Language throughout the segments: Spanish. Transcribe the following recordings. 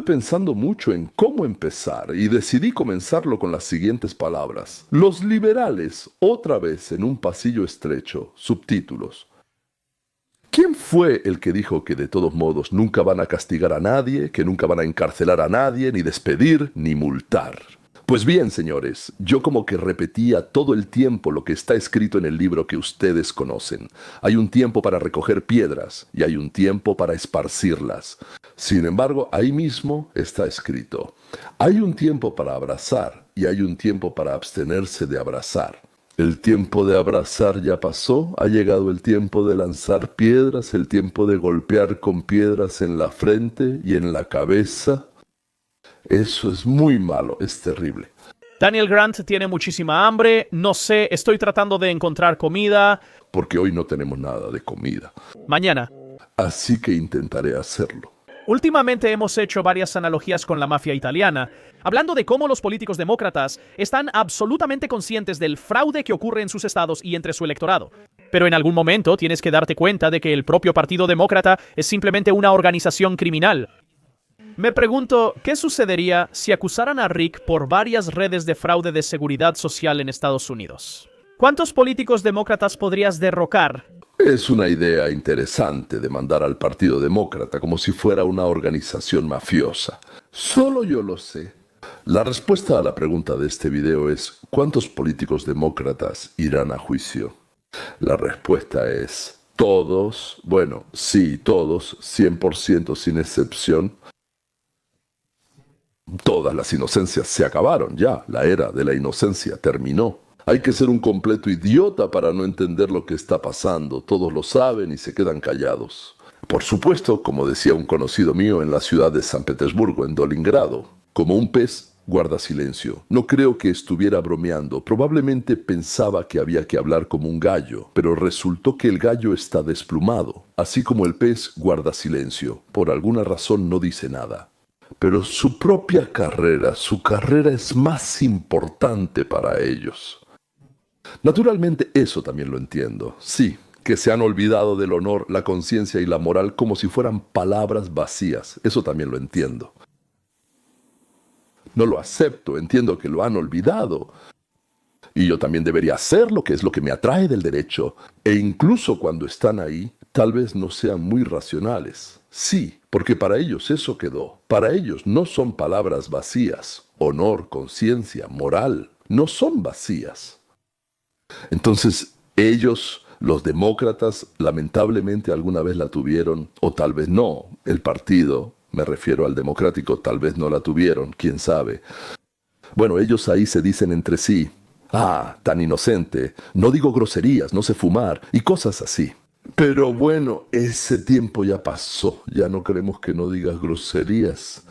Estuve pensando mucho en cómo empezar y decidí comenzarlo con las siguientes palabras. Los liberales, otra vez en un pasillo estrecho, subtítulos. ¿Quién fue el que dijo que de todos modos nunca van a castigar a nadie, que nunca van a encarcelar a nadie, ni despedir, ni multar? Pues bien, señores, yo como que repetía todo el tiempo lo que está escrito en el libro que ustedes conocen. Hay un tiempo para recoger piedras y hay un tiempo para esparcirlas. Sin embargo, ahí mismo está escrito. Hay un tiempo para abrazar y hay un tiempo para abstenerse de abrazar. El tiempo de abrazar ya pasó, ha llegado el tiempo de lanzar piedras, el tiempo de golpear con piedras en la frente y en la cabeza. Eso es muy malo, es terrible. Daniel Grant tiene muchísima hambre, no sé, estoy tratando de encontrar comida. Porque hoy no tenemos nada de comida. Mañana. Así que intentaré hacerlo. Últimamente hemos hecho varias analogías con la mafia italiana, hablando de cómo los políticos demócratas están absolutamente conscientes del fraude que ocurre en sus estados y entre su electorado. Pero en algún momento tienes que darte cuenta de que el propio Partido Demócrata es simplemente una organización criminal. Me pregunto, ¿qué sucedería si acusaran a Rick por varias redes de fraude de seguridad social en Estados Unidos? ¿Cuántos políticos demócratas podrías derrocar? Es una idea interesante de mandar al Partido Demócrata como si fuera una organización mafiosa. Solo yo lo sé. La respuesta a la pregunta de este video es ¿cuántos políticos demócratas irán a juicio? La respuesta es todos, bueno, sí, todos, 100% sin excepción. Todas las inocencias se acabaron ya, la era de la inocencia terminó. Hay que ser un completo idiota para no entender lo que está pasando. Todos lo saben y se quedan callados. Por supuesto, como decía un conocido mío en la ciudad de San Petersburgo, en Dolingrado, como un pez guarda silencio. No creo que estuviera bromeando. Probablemente pensaba que había que hablar como un gallo, pero resultó que el gallo está desplumado. Así como el pez guarda silencio. Por alguna razón no dice nada. Pero su propia carrera, su carrera es más importante para ellos. Naturalmente eso también lo entiendo. Sí, que se han olvidado del honor, la conciencia y la moral como si fueran palabras vacías. Eso también lo entiendo. No lo acepto, entiendo que lo han olvidado. Y yo también debería hacerlo, que es lo que me atrae del derecho. E incluso cuando están ahí, tal vez no sean muy racionales. Sí, porque para ellos eso quedó. Para ellos no son palabras vacías. Honor, conciencia, moral, no son vacías. Entonces, ellos, los demócratas, lamentablemente alguna vez la tuvieron, o tal vez no. El partido, me refiero al democrático, tal vez no la tuvieron, quién sabe. Bueno, ellos ahí se dicen entre sí, tan inocente, no digo groserías, no sé fumar, y cosas así. Pero bueno, ese tiempo ya pasó, ya no queremos que no digas groserías.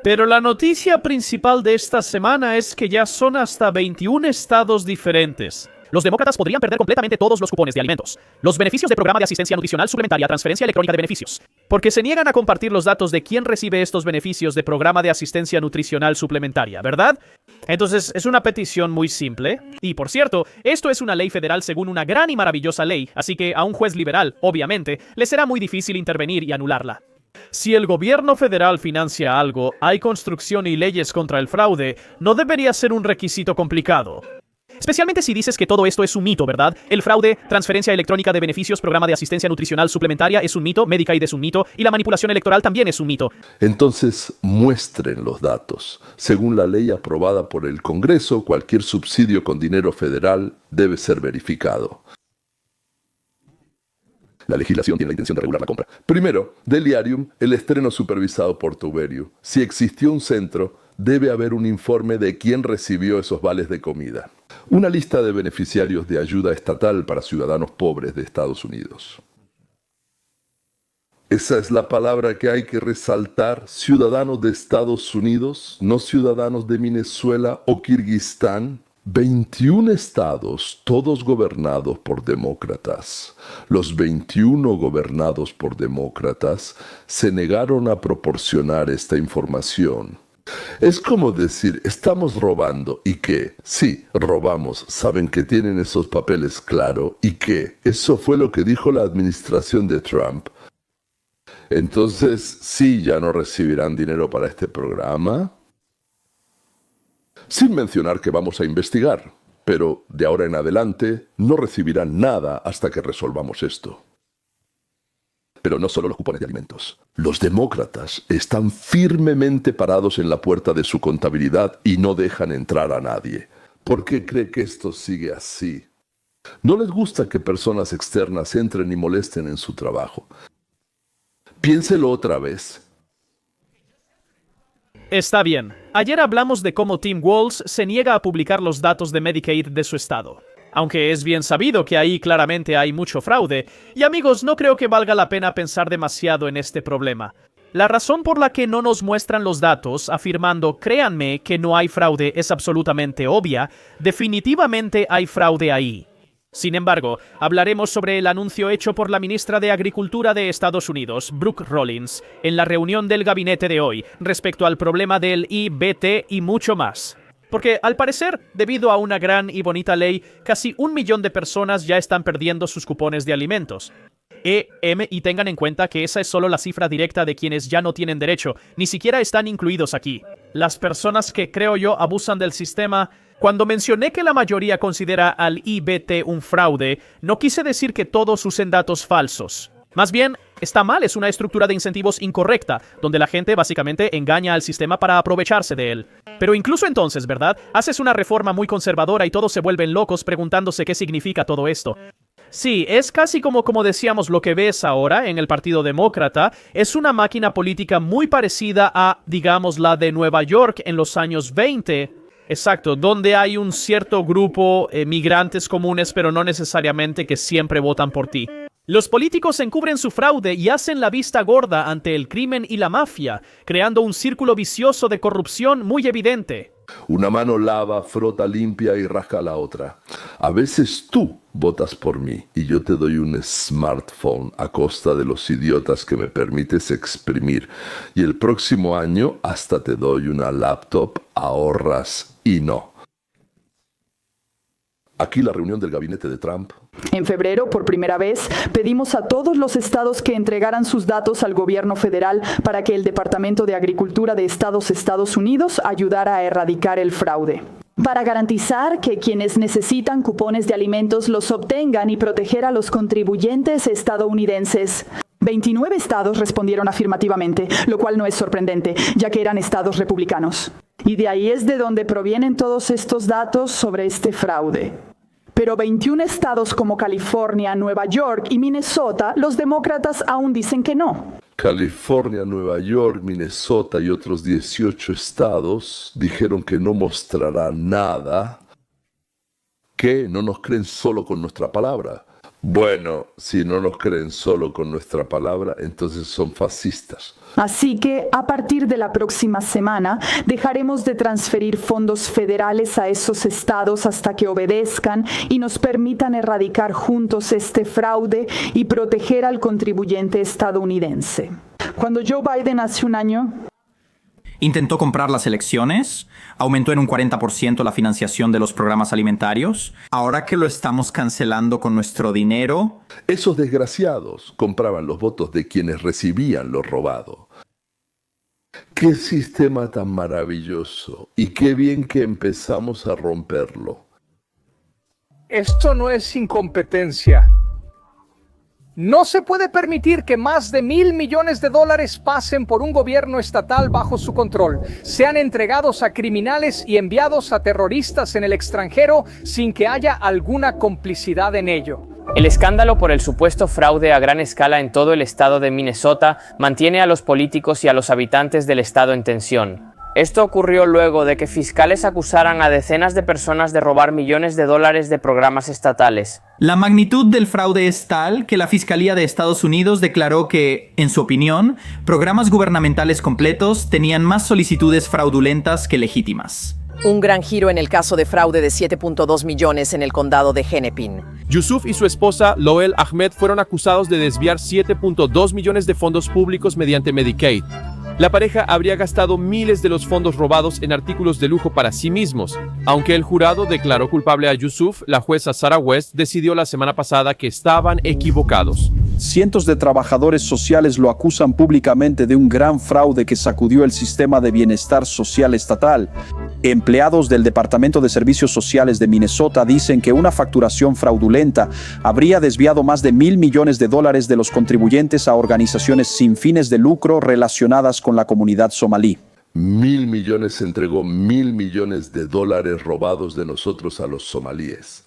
Pero la noticia principal de esta semana es que ya son hasta 21 estados diferentes. Los demócratas podrían perder completamente todos los cupones de alimentos, los beneficios de programa de asistencia nutricional suplementaria, transferencia electrónica de beneficios, porque se niegan a compartir los datos de quién recibe estos beneficios de programa de asistencia nutricional suplementaria, ¿verdad? Entonces, es una petición muy simple. Y por cierto, esto es una ley federal según una gran y maravillosa ley, así que a un juez liberal, obviamente, le será muy difícil intervenir y anularla. Si el gobierno federal financia algo, hay construcción y leyes contra el fraude, no debería ser un requisito complicado. Especialmente si dices que todo esto es un mito, ¿verdad? El fraude, transferencia electrónica de beneficios, programa de asistencia nutricional suplementaria es un mito, Medicaid es un mito, y la manipulación electoral también es un mito. Entonces, muestren los datos. Según la ley aprobada por el Congreso, cualquier subsidio con dinero federal debe ser verificado. La legislación tiene la intención de regular la compra. Primero, Deliarium, el estreno supervisado por Tuberio. Si existió un centro, debe haber un informe de quién recibió esos vales de comida. Una lista de beneficiarios de ayuda estatal para ciudadanos pobres de Estados Unidos. Esa es la palabra que hay que resaltar. Ciudadanos de Estados Unidos, no ciudadanos de Venezuela o Kirguistán. 21 estados, todos gobernados por demócratas. Los 21 gobernados por demócratas se negaron a proporcionar esta información. Es como decir, estamos robando, ¿y qué? Sí, robamos, saben que tienen esos papeles, claro, ¿y qué? Eso fue lo que dijo la administración de Trump. Entonces, sí, ya no recibirán dinero para este programa. Sin mencionar que vamos a investigar, pero de ahora en adelante no recibirán nada hasta que resolvamos esto. Pero no solo los cupones de alimentos. Los demócratas están firmemente parados en la puerta de su contabilidad y no dejan entrar a nadie. ¿Por qué cree que esto sigue así? No les gusta que personas externas entren y molesten en su trabajo. Piénselo otra vez. Está bien. Ayer hablamos de cómo Tim Walz se niega a publicar los datos de Medicaid de su estado. Aunque es bien sabido que ahí claramente hay mucho fraude. Y amigos, no creo que valga la pena pensar demasiado en este problema. La razón por la que no nos muestran los datos, afirmando créanme que no hay fraude, es absolutamente obvia. Definitivamente hay fraude ahí. Sin embargo, hablaremos sobre el anuncio hecho por la ministra de Agricultura de Estados Unidos, Brooke Rollins, en la reunión del gabinete de hoy, respecto al problema del IBT y mucho más. Porque, al parecer, debido a una gran y bonita ley, casi 1 millón de personas ya están perdiendo sus cupones de alimentos. Y tengan en cuenta que esa es solo la cifra directa de quienes ya no tienen derecho, ni siquiera están incluidos aquí. Las personas que, creo yo, abusan del sistema. Cuando mencioné que la mayoría considera al IBT un fraude, no quise decir que todos usen datos falsos. Más bien, está mal, es una estructura de incentivos incorrecta, donde la gente básicamente engaña al sistema para aprovecharse de él. Pero incluso entonces, ¿verdad? Haces una reforma muy conservadora y todos se vuelven locos preguntándose qué significa todo esto. Sí, es casi como decíamos, lo que ves ahora en el Partido Demócrata es una máquina política muy parecida a, digamos, la de Nueva York en los años 20. Exacto, donde hay un cierto grupo migrantes comunes, pero no necesariamente que siempre votan por ti. Los políticos encubren su fraude y hacen la vista gorda ante el crimen y la mafia, creando un círculo vicioso de corrupción muy evidente. Una mano lava, frota, limpia y rasca la otra. A veces tú votas por mí y yo te doy un smartphone a costa de los idiotas que me permites exprimir. Y el próximo año hasta te doy una laptop, ahorras y no. Aquí la reunión del gabinete de Trump. En febrero, por primera vez, pedimos a todos los estados que entregaran sus datos al gobierno federal para que el Departamento de Agricultura de Estados Unidos ayudara a erradicar el fraude. Para garantizar que quienes necesitan cupones de alimentos los obtengan y proteger a los contribuyentes estadounidenses. 29 estados respondieron afirmativamente, lo cual no es sorprendente, ya que eran estados republicanos. Y de ahí es de donde provienen todos estos datos sobre este fraude. Pero 21 estados como California, Nueva York y Minnesota, los demócratas aún dicen que no. California, Nueva York, Minnesota y otros 18 estados dijeron que no mostrarán nada. ¿Qué? ¿No nos creen solo con nuestra palabra? Bueno, si no nos creen solo con nuestra palabra, entonces son fascistas. Así que, a partir de la próxima semana, dejaremos de transferir fondos federales a esos estados hasta que obedezcan y nos permitan erradicar juntos este fraude y proteger al contribuyente estadounidense. Cuando Joe Biden hace un año intentó comprar las elecciones, aumentó en un 40% la financiación de los programas alimentarios. Ahora que lo estamos cancelando con nuestro dinero, esos desgraciados compraban los votos de quienes recibían lo robado. ¡Qué sistema tan maravilloso! Y qué bien que empezamos a romperlo. Esto no es incompetencia. No se puede permitir que más de $1,000 millones pasen por un gobierno estatal bajo su control, sean entregados a criminales y enviados a terroristas en el extranjero sin que haya alguna complicidad en ello. El escándalo por el supuesto fraude a gran escala en todo el estado de Minnesota mantiene a los políticos y a los habitantes del estado en tensión. Esto ocurrió luego de que fiscales acusaran a decenas de personas de robar millones de dólares de programas estatales. La magnitud del fraude es tal que la Fiscalía de Estados Unidos declaró que, en su opinión, programas gubernamentales completos tenían más solicitudes fraudulentas que legítimas. Un gran giro en el caso de fraude de 7.2 millones en el condado de Hennepin. Yusuf y su esposa, Loel Ahmed, fueron acusados de desviar 7.2 millones de fondos públicos mediante Medicaid. La pareja habría gastado miles de los fondos robados en artículos de lujo para sí mismos. Aunque el jurado declaró culpable a Yusuf, la jueza Sarah West decidió la semana pasada que estaban equivocados. Cientos de trabajadores sociales lo acusan públicamente de un gran fraude que sacudió el sistema de bienestar social estatal. Empleados del Departamento de Servicios Sociales de Minnesota dicen que una facturación fraudulenta habría desviado más de $1.000 millones de los contribuyentes a organizaciones sin fines de lucro relacionadas con la comunidad somalí. 1.000 millones entregó $1.000 millones robados de nosotros a los somalíes.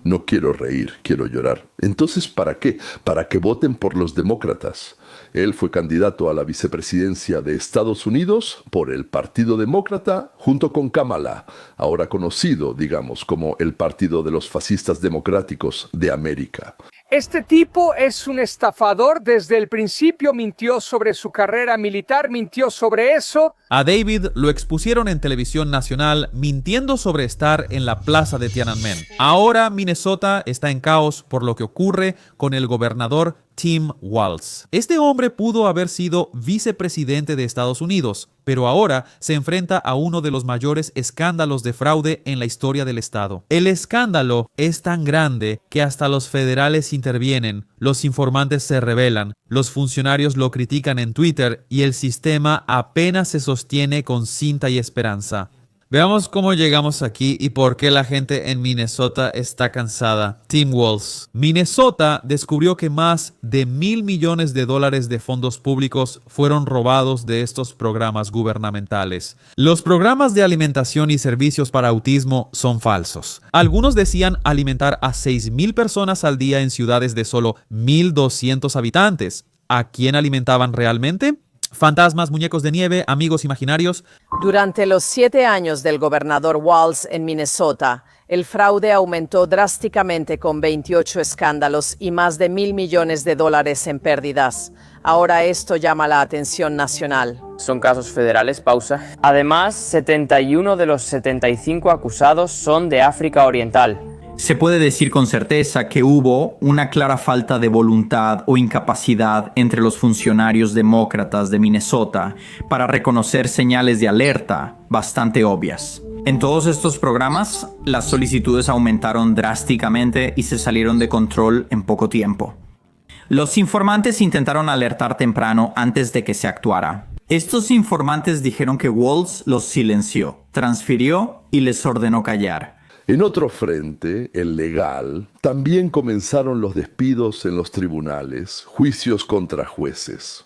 No quiero reír, quiero llorar. Entonces, ¿para qué? Para que voten por los demócratas. Él fue candidato a la vicepresidencia de Estados Unidos por el Partido Demócrata junto con Kamala, ahora conocido, digamos, como el Partido de los Fascistas Democráticos de América. Este tipo es un estafador. Desde el principio mintió sobre su carrera militar, mintió sobre eso. A David lo expusieron en televisión nacional mintiendo sobre estar en la plaza de Tiananmen. Ahora Minnesota está en caos por lo que ocurre con el gobernador Tim Walz. Este hombre pudo haber sido vicepresidente de Estados Unidos, pero ahora se enfrenta a uno de los mayores escándalos de fraude en la historia del estado. El escándalo es tan grande que hasta los federales intervienen, los informantes se rebelan, los funcionarios lo critican en Twitter y el sistema apenas se sostiene con cinta y esperanza. Veamos cómo llegamos aquí y por qué la gente en Minnesota está cansada. Tim Walz. Minnesota descubrió que más de $1.000 millones de fondos públicos fueron robados de estos programas gubernamentales. Los programas de alimentación y servicios para autismo son falsos. Algunos decían alimentar a 6.000 personas al día en ciudades de solo 1.200 habitantes. ¿A quién alimentaban realmente? Fantasmas, muñecos de nieve, amigos imaginarios. Durante los 7 años del gobernador Walz en Minnesota, el fraude aumentó drásticamente con 28 escándalos y más de $1.000 millones en pérdidas. Ahora esto llama la atención nacional. Son casos federales, pausa. Además, 71 de los 75 acusados son de África Oriental. Se puede decir con certeza que hubo una clara falta de voluntad o incapacidad entre los funcionarios demócratas de Minnesota para reconocer señales de alerta bastante obvias. En todos estos programas, las solicitudes aumentaron drásticamente y se salieron de control en poco tiempo. Los informantes intentaron alertar temprano antes de que se actuara. Estos informantes dijeron que Walz los silenció, transfirió y les ordenó callar. En otro frente, el legal, también comenzaron los despidos en los tribunales, juicios contra jueces.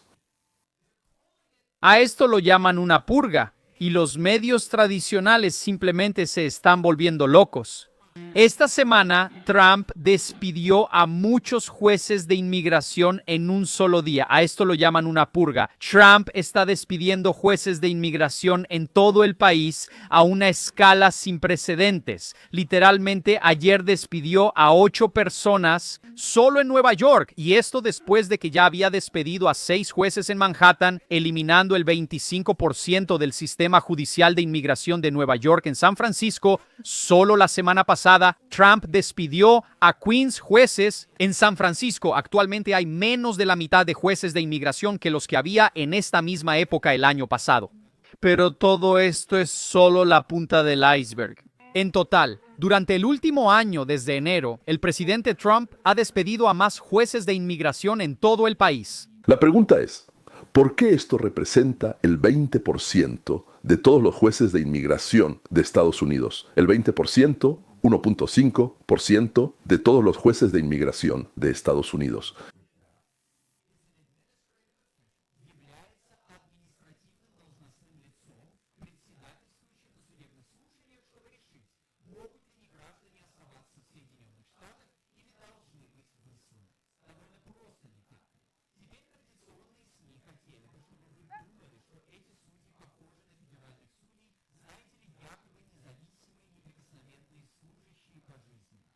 A esto lo llaman una purga, y los medios tradicionales simplemente se están volviendo locos. Esta semana, Trump despidió a muchos jueces de inmigración en un solo día. A esto lo llaman una purga. Trump está despidiendo jueces de inmigración en todo el país a una escala sin precedentes. Literalmente, ayer despidió a 8 personas solo en Nueva York. Y esto después de que ya había despedido a 6 jueces en Manhattan, eliminando el 25% del sistema judicial de inmigración de Nueva York en San Francisco. Solo la semana pasada, Trump despidió a 15 jueces en San Francisco. Actualmente hay menos de la mitad de jueces de inmigración que los que había en esta misma época el año pasado. Pero todo esto es solo la punta del iceberg. En total, durante el último año, desde enero, el presidente Trump ha despedido a más jueces de inmigración en todo el país. La pregunta es, ¿por qué esto representa el 20% de todos los jueces de inmigración de Estados Unidos? El 20%, 1.5% de todos los jueces de inmigración de Estados Unidos.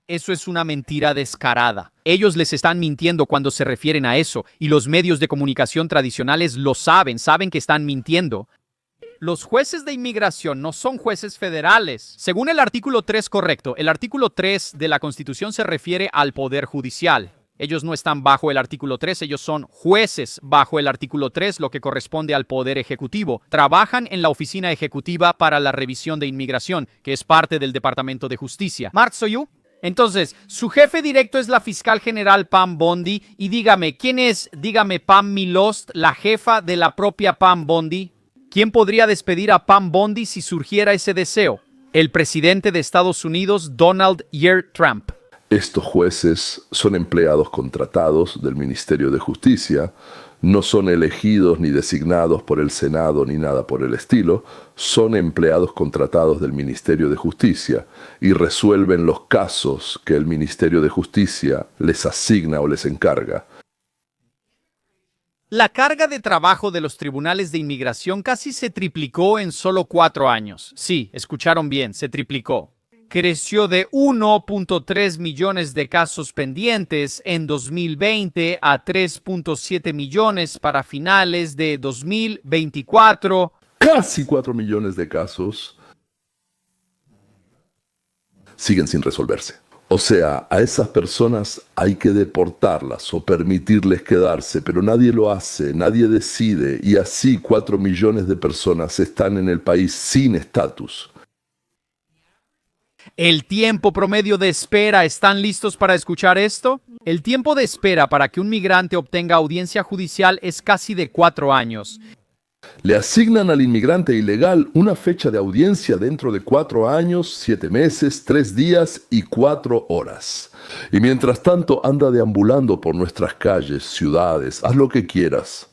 Eso es una mentira descarada. Ellos les están mintiendo cuando se refieren a eso, y los medios de comunicación tradicionales lo saben que están mintiendo. Los jueces de inmigración no son jueces federales. Según el artículo 3 correcto, el artículo 3 de la Constitución se refiere al Poder Judicial. Ellos no están bajo el artículo 3, ellos son jueces bajo el artículo 3, lo que corresponde al Poder Ejecutivo. Trabajan en la Oficina Ejecutiva para la Revisión de Inmigración, que es parte del Departamento de Justicia. Mark Soyu. Entonces, su jefe directo es la fiscal general Pam Bondi. Y dígame, ¿quién es, Pam Milost, la jefa de la propia Pam Bondi? ¿Quién podría despedir a Pam Bondi si surgiera ese deseo? El presidente de Estados Unidos, Donald J. Trump. Estos jueces son empleados contratados del Ministerio de Justicia, no son elegidos ni designados por el Senado ni nada por el estilo, son empleados contratados del Ministerio de Justicia y resuelven los casos que el Ministerio de Justicia les asigna o les encarga. La carga de trabajo de los tribunales de inmigración casi se triplicó en solo 4 años. Sí, escucharon bien, se triplicó. Creció de 1.3 millones de casos pendientes en 2020 a 3.7 millones para finales de 2024. Casi 4 millones de casos siguen sin resolverse. O sea, a esas personas hay que deportarlas o permitirles quedarse, pero nadie lo hace, nadie decide, y así 4 millones de personas están en el país sin estatus. El tiempo promedio de espera, ¿están listos para escuchar esto? El tiempo de espera para que un migrante obtenga audiencia judicial es casi de 4 años. Le asignan al inmigrante ilegal una fecha de audiencia dentro de 4 años, 7 meses, 3 días y 4 horas. Y mientras tanto anda deambulando por nuestras calles, ciudades, haz lo que quieras.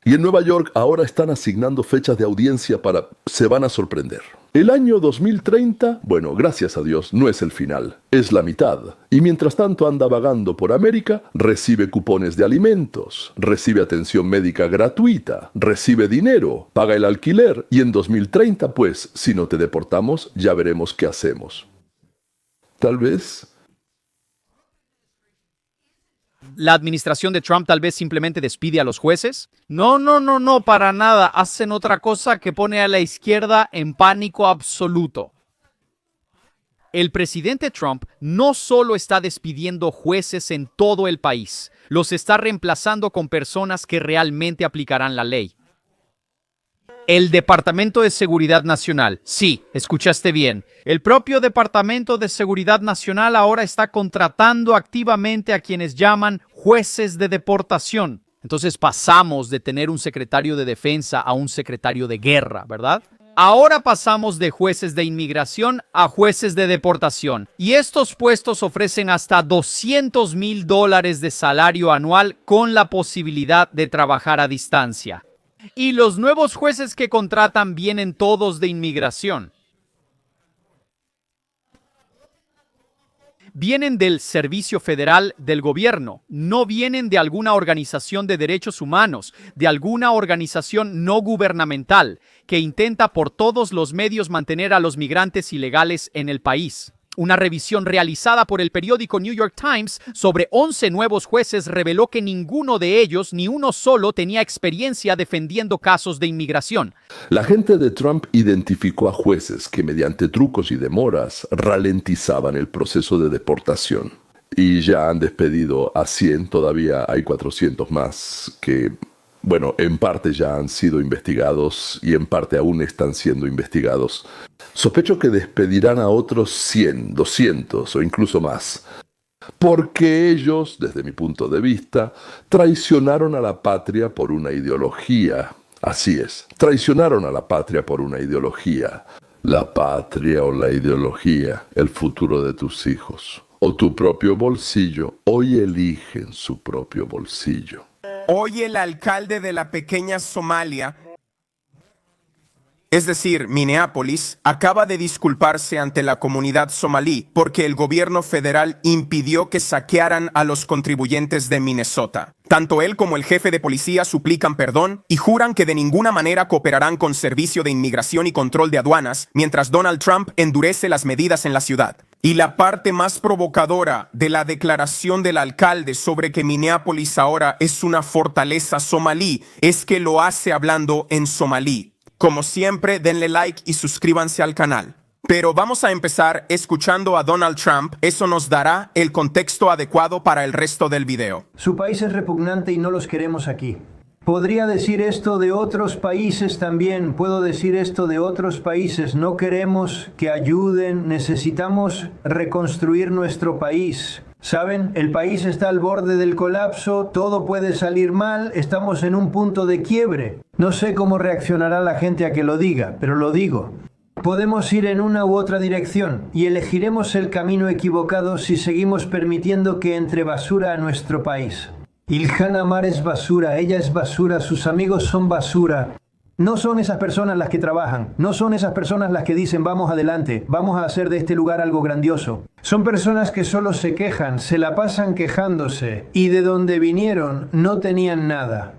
Y en Nueva York ahora están asignando fechas de audiencia para... Se van a sorprender. El año 2030, bueno, gracias a Dios, no es el final, es la mitad. Y mientras tanto anda vagando por América, recibe cupones de alimentos, recibe atención médica gratuita, recibe dinero, paga el alquiler y en 2030, pues, si no te deportamos, ya veremos qué hacemos. Tal vez... ¿La administración de Trump tal vez simplemente despide a los jueces? No, para nada. Hacen otra cosa que pone a la izquierda en pánico absoluto. El presidente Trump no solo está despidiendo jueces en todo el país, los está reemplazando con personas que realmente aplicarán la ley. El Departamento de Seguridad Nacional. Sí, escuchaste bien. El propio Departamento de Seguridad Nacional ahora está contratando activamente a quienes llaman jueces de deportación. Entonces pasamos de tener un secretario de defensa a un secretario de guerra, ¿verdad? Ahora pasamos de jueces de inmigración a jueces de deportación. Y estos puestos ofrecen hasta $200,000 de salario anual con la posibilidad de trabajar a distancia. Y los nuevos jueces que contratan vienen todos de inmigración. Vienen del Servicio Federal del Gobierno, no vienen de alguna organización de derechos humanos, de alguna organización no gubernamental que intenta por todos los medios mantener a los migrantes ilegales en el país. Una revisión realizada por el periódico New York Times sobre 11 nuevos jueces reveló que ninguno de ellos, ni uno solo, tenía experiencia defendiendo casos de inmigración. La gente de Trump identificó a jueces que mediante trucos y demoras ralentizaban el proceso de deportación. Y ya han despedido a 100, todavía hay 400 más que... Bueno, en parte ya han sido investigados y en parte aún están siendo investigados. Sospecho que despedirán a otros 100, 200 o incluso más. Porque ellos, desde mi punto de vista, traicionaron a la patria por una ideología. Así es, traicionaron a la patria por una ideología. La patria o la ideología, el futuro de tus hijos. O tu propio bolsillo, hoy eligen su propio bolsillo. Hoy el alcalde de la pequeña Somalia, es decir, Minneapolis, acaba de disculparse ante la comunidad somalí porque el gobierno federal impidió que saquearan a los contribuyentes de Minnesota. Tanto él como el jefe de policía suplican perdón y juran que de ninguna manera cooperarán con Servicio de Inmigración y Control de Aduanas mientras Donald Trump endurece las medidas en la ciudad. Y la parte más provocadora de la declaración del alcalde sobre que Minneapolis ahora es una fortaleza somalí es que lo hace hablando en somalí. Como siempre, denle like y suscríbanse al canal. Pero vamos a empezar escuchando a Donald Trump. Eso nos dará el contexto adecuado para el resto del video. Su país es repugnante y no los queremos aquí. Podría decir esto de otros países también, puedo decir esto de otros países. No queremos que ayuden, necesitamos reconstruir nuestro país. ¿Saben? El país está al borde del colapso, todo puede salir mal, estamos en un punto de quiebre. No sé cómo reaccionará la gente a que lo diga, pero lo digo. Podemos ir en una u otra dirección y elegiremos el camino equivocado si seguimos permitiendo que entre basura a nuestro país. Ilhan Omar es basura, ella es basura, sus amigos son basura. No son esas personas las que trabajan, no son esas personas las que dicen vamos adelante, vamos a hacer de este lugar algo grandioso. Son personas que solo se quejan, se la pasan quejándose y de donde vinieron no tenían nada.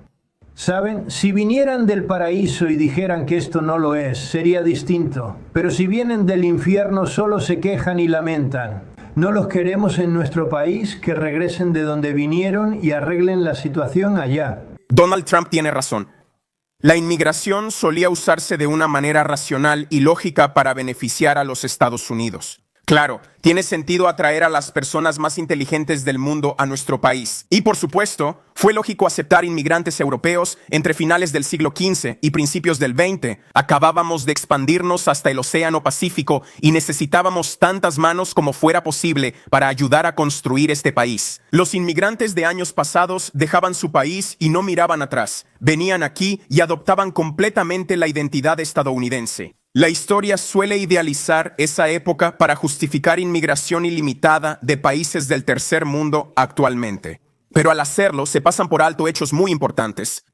¿Saben? Si vinieran del paraíso y dijeran que esto no lo es, sería distinto. Pero si vienen del infierno solo se quejan y lamentan. No los queremos en nuestro país, que regresen de donde vinieron y arreglen la situación allá. Donald Trump tiene razón. La inmigración solía usarse de una manera racional y lógica para beneficiar a los Estados Unidos. Claro, tiene sentido atraer a las personas más inteligentes del mundo a nuestro país. Y por supuesto, fue lógico aceptar inmigrantes europeos entre finales del siglo XV y principios del XX. Acabábamos de expandirnos hasta el Océano Pacífico y necesitábamos tantas manos como fuera posible para ayudar a construir este país. Los inmigrantes de años pasados dejaban su país y no miraban atrás. Venían aquí y adoptaban completamente la identidad estadounidense. La historia suele idealizar esa época para justificar inmigración ilimitada de países del tercer mundo actualmente. Pero al hacerlo, se pasan por alto hechos muy importantes.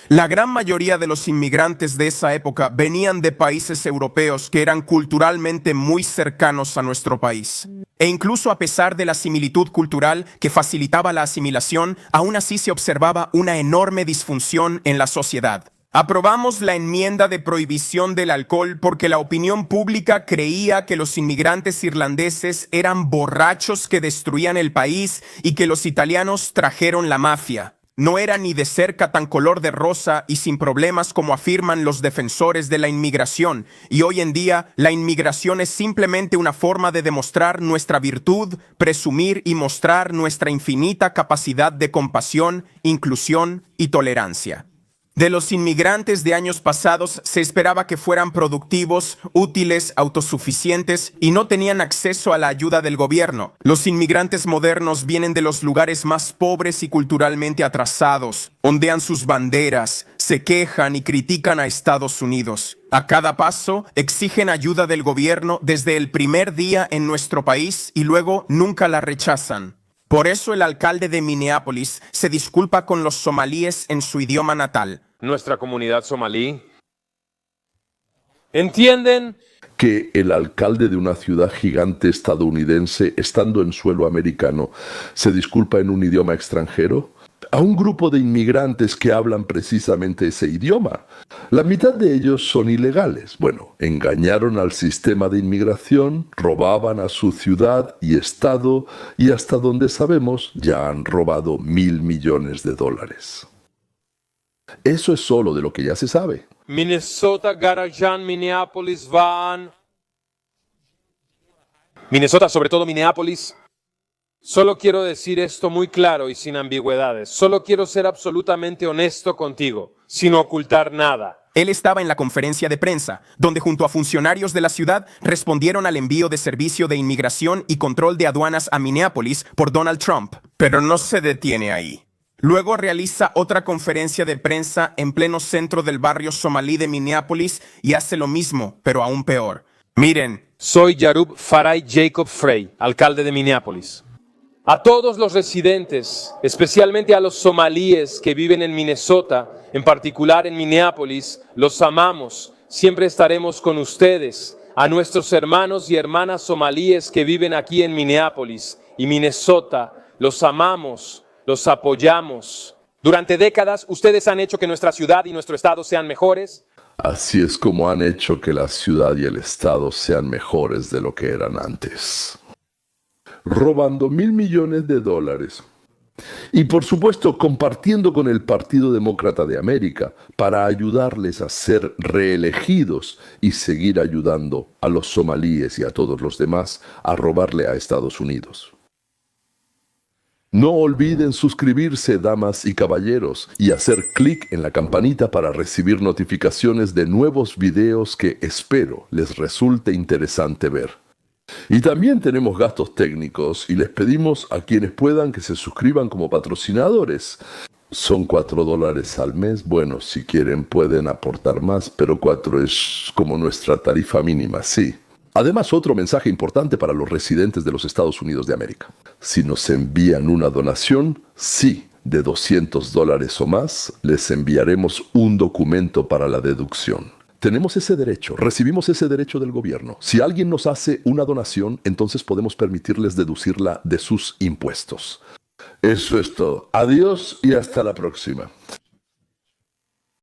La gran mayoría de los inmigrantes de esa época venían de países europeos que eran culturalmente muy cercanos a nuestro país. E incluso a pesar de la similitud cultural que facilitaba la asimilación, aún así se observaba una enorme disfunción en la sociedad. Aprobamos la enmienda de prohibición del alcohol porque la opinión pública creía que los inmigrantes irlandeses eran borrachos que destruían el país y que los italianos trajeron la mafia. No era ni de cerca tan color de rosa y sin problemas como afirman los defensores de la inmigración, y hoy en día la inmigración es simplemente una forma de demostrar nuestra virtud, presumir y mostrar nuestra infinita capacidad de compasión, inclusión y tolerancia. De los inmigrantes de años pasados se esperaba que fueran productivos, útiles, autosuficientes y no tenían acceso a la ayuda del gobierno. Los inmigrantes modernos vienen de los lugares más pobres y culturalmente atrasados, ondean sus banderas, se quejan y critican a Estados Unidos. A cada paso exigen ayuda del gobierno desde el primer día en nuestro país y luego nunca la rechazan. Por eso el alcalde de Minneapolis se disculpa con los somalíes en su idioma natal. Nuestra comunidad somalí. ¿Entienden? Que el alcalde de una ciudad gigante estadounidense, estando en suelo americano, se disculpa en un idioma extranjero a un grupo de inmigrantes que hablan precisamente ese idioma. La mitad de ellos son ilegales. Bueno, engañaron al sistema de inmigración, robaban a su ciudad y estado y hasta donde sabemos ya han robado $1,000 millones. Eso es solo de lo que ya se sabe. Minnesota, Garajan, Minneapolis van. Minnesota, sobre todo Minneapolis. Solo quiero decir esto muy claro y sin ambigüedades. Solo quiero ser absolutamente honesto contigo, sin ocultar nada. Él estaba en la conferencia de prensa, donde junto a funcionarios de la ciudad respondieron al envío de servicio de inmigración y control de aduanas a Minneapolis por Donald Trump. Pero no se detiene ahí. Luego realiza otra conferencia de prensa en pleno centro del barrio somalí de Minneapolis y hace lo mismo, pero aún peor. Miren. Soy Yarub Farai Jacob Frey, alcalde de Minneapolis. A todos los residentes, especialmente a los somalíes que viven en Minnesota, en particular en Minneapolis, los amamos. Siempre estaremos con ustedes. A nuestros hermanos y hermanas somalíes que viven aquí en Minneapolis y Minnesota, los amamos, los apoyamos. Durante décadas, ustedes han hecho que nuestra ciudad y nuestro estado sean mejores. Así es como han hecho que la ciudad y el estado sean mejores de lo que eran antes. Robando $1,000 millones. Y por supuesto compartiendo con el Partido Demócrata de América para ayudarles a ser reelegidos y seguir ayudando a los somalíes y a todos los demás a robarle a Estados Unidos. No olviden suscribirse, damas y caballeros, y hacer clic en la campanita para recibir notificaciones de nuevos videos que espero les resulte interesante ver. Y también tenemos gastos técnicos y les pedimos a quienes puedan que se suscriban como patrocinadores. Son $4 al mes. Bueno, si quieren pueden aportar más, pero 4 es como nuestra tarifa mínima, sí. Además, otro mensaje importante para los residentes de los Estados Unidos de América. Si nos envían una donación, sí, de $200 o más, les enviaremos un documento para la deducción. Tenemos ese derecho, recibimos ese derecho del gobierno. Si alguien nos hace una donación, entonces podemos permitirles deducirla de sus impuestos. Eso es todo. Adiós y hasta la próxima.